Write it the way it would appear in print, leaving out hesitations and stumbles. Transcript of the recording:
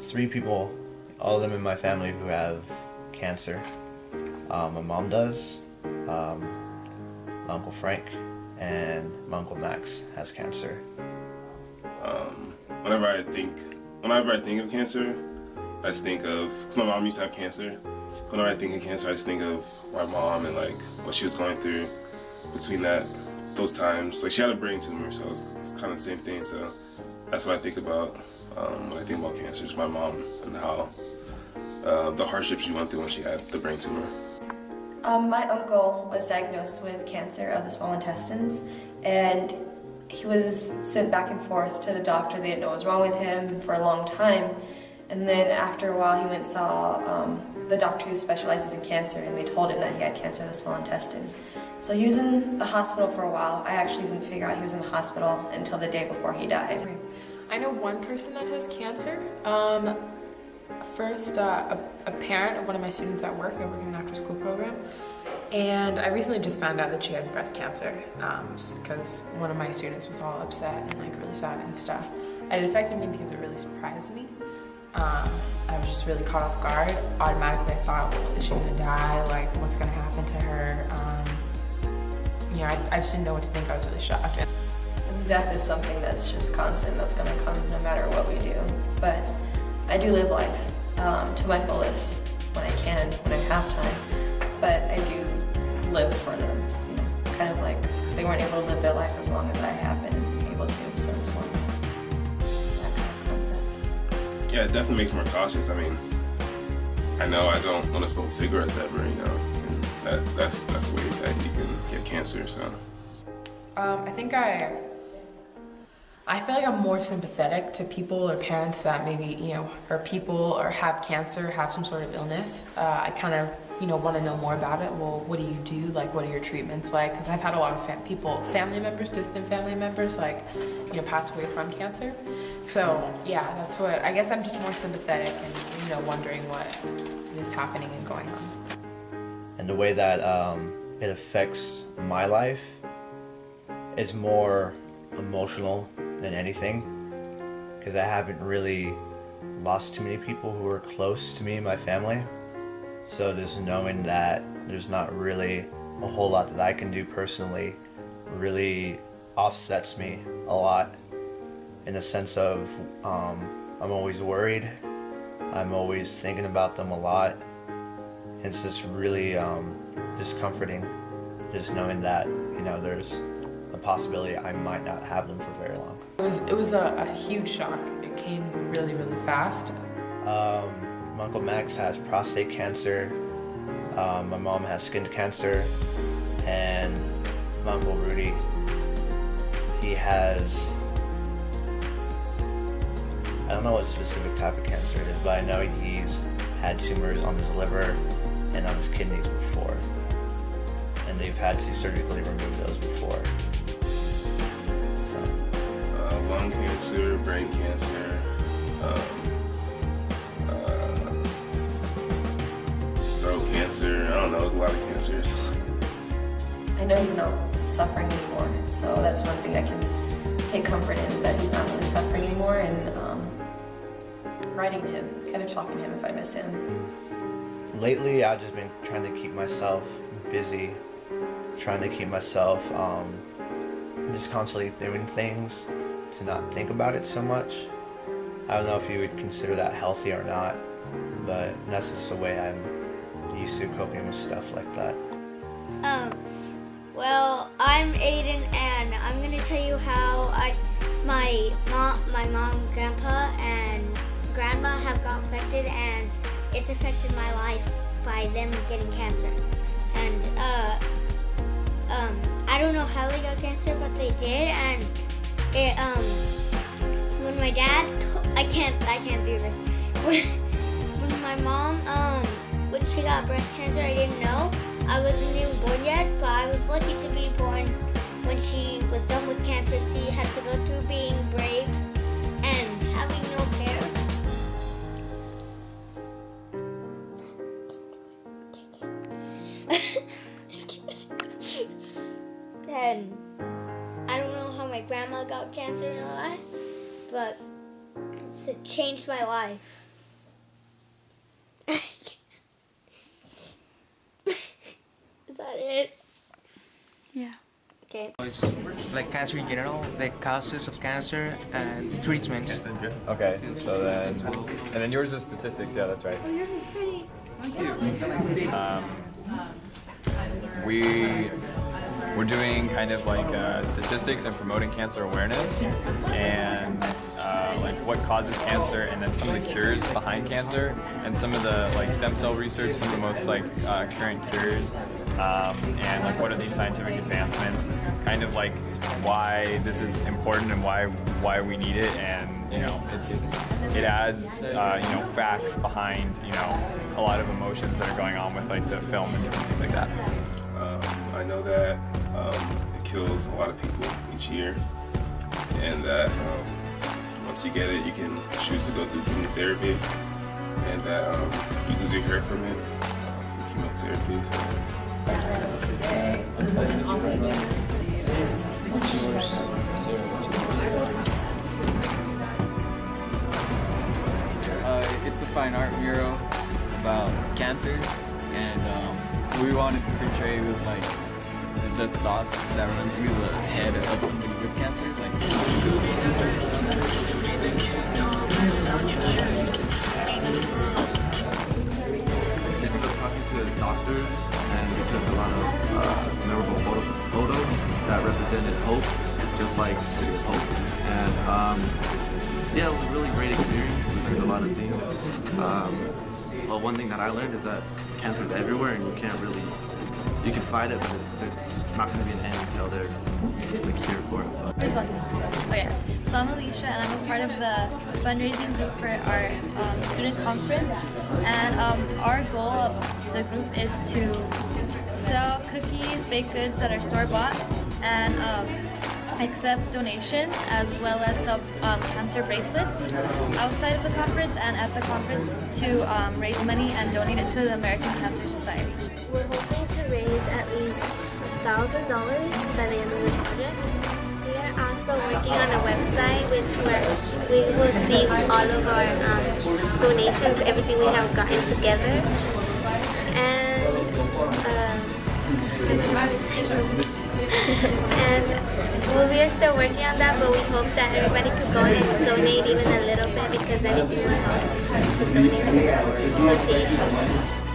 three people, all of them in my family, who have cancer. My mom does, my Uncle Frank, and my Uncle Max has cancer. Whenever I think of cancer, I just think of, because my mom used to have cancer. Whenever I think of cancer, I just think of my mom and like what she was going through between those times. Like she had a brain tumor, so it's kind of the same thing. So that's what I think about when I think about cancer, is my mom and how the hardship she went through when she had the brain tumor. My uncle was diagnosed with cancer of the small intestines, and he was sent back and forth to the doctor. They didn't know what was wrong with him for a long time. And then after a while, he went and saw the doctor who specializes in cancer, and they told him that he had cancer of the small intestine. So he was in the hospital for a while. I actually didn't figure out he was in the hospital until the day before he died. I know one person that has cancer. First, a parent of one of my students at work. I work in an after-school program. And I recently just found out that she had breast cancer because one of my students was all upset and like really sad and stuff. And it affected me because it really surprised me. I was just really caught off guard. Automatically I thought, well, is she gonna die? Like, what's gonna happen to her? I just didn't know what to think. I was really shocked. Death is something that's just constant, that's gonna come no matter what we do. But I do live life to my fullest when I can, when I have time. But I do live for them, kind of like they weren't able to live their life as long as I have been able to, so it's more that kind of concept. Yeah, it definitely makes me more cautious. I mean, I know I don't want to smoke cigarettes ever, and that's a way that you can get cancer, so. I think I feel like I'm more sympathetic to people or parents that maybe, are people or have cancer, have some sort of illness. I kind of, want to know more about it. Well, what do you do? Like, what are your treatments like? Because I've had a lot of family members, distant family members, like, pass away from cancer. So, yeah, that's what, I guess I'm just more sympathetic and, wondering what is happening and going on. And the way that it affects my life is more emotional than anything, because I haven't really lost too many people who are close to me and my family. So just knowing that there's not really a whole lot that I can do personally really offsets me a lot, in the sense of I'm always worried, I'm always thinking about them a lot. It's just really discomforting, just knowing that there's a possibility I might not have them for very long. It was a huge shock. It came really, really fast. My Uncle Max has prostate cancer, my mom has skin cancer, and my Uncle Rudy, he has, I don't know what specific type of cancer it is, but I know he's had tumors on his liver and on his kidneys before, and they've had to surgically remove those before. Lung cancer, brain cancer, throat cancer. I don't know, there's a lot of cancers. I know he's not suffering anymore, so that's one thing I can take comfort in, is that he's not really suffering anymore, and writing to him, kind of talking to him if I miss him. Lately, I've just been trying to keep myself busy, trying to keep myself just constantly doing things to not think about it so much. I don't know if you would consider that healthy or not, but that's just the way I'm used to coping with stuff like that. Well, I'm Aiden, and I'm gonna tell you how my mom, grandpa, and grandma have got affected, and it's affected my life by them getting cancer. And I don't know how they got cancer, but they did, and it when my dad I can't do this. When my mom when she got breast cancer, I didn't know. I wasn't even born yet, but I was lucky to be born when she was done with cancer. She had to go through being brave and having no hair. And I don't know how my grandma got cancer and all that, but it changed my life. Is that it? Yeah. Okay. Like cancer in general, the causes of cancer and treatments. Okay, so then, and then yours is statistics, yeah, that's right. Oh, yours is pretty. We're doing kind of like statistics and promoting cancer awareness, and like what causes cancer, and then some of the cures behind cancer, and some of the like stem cell research, some of the most like current cures, and like what are these scientific advancements, kind of like why this is important and why we need it, and you know it adds you know facts behind you know a lot of emotions that are going on with like the film and different things like that. I know that it kills a lot of people each year, and that once you get it, you can choose to go through chemotherapy, and that you lose your hair from it, from chemotherapy. So. It's a fine art mural about cancer, and we wanted to portray with like the thoughts that run through the head of somebody with cancer. Like talking to doctors, and we took a lot of memorable photos that represented hope, just like City of Hope. And yeah, it was a really great experience. We learned a lot of things. Well, one thing that I learned is that cancer is everywhere, and you can fight it, but there's not going to be an end until there's a cure for it. Which one? Oh yeah. So I'm Alicia, and I'm a part of the fundraising group for our student conference. And our goal of the group is to sell cookies, baked goods that are store-bought, and accept donations, as well as sell cancer bracelets outside of the conference and at the conference to raise money and donate it to the American Cancer Society. We're hoping to raise at least $1,000 by the end of the project. We are also working on a website we will see all of our donations, everything we have gotten together. And we are still working on that, but we hope that everybody could go and donate even a little bit, because anything will help to donate to the association.